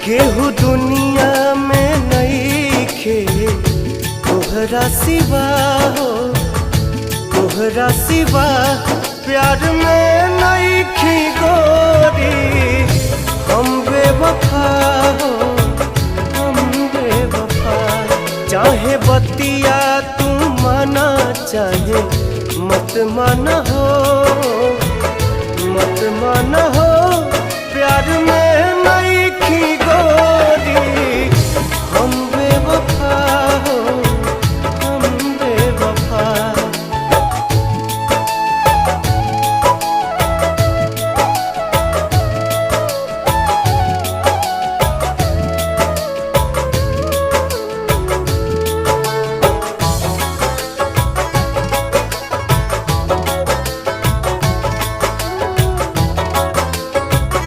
केहू दुनिया में नइखे तोहरा सिवा हो, तोहरा सिवा प्यार में नइखी गोरी। हम बेवफा हो, हम बेवफा। चाहे बतिया तू माना चाहे मत माना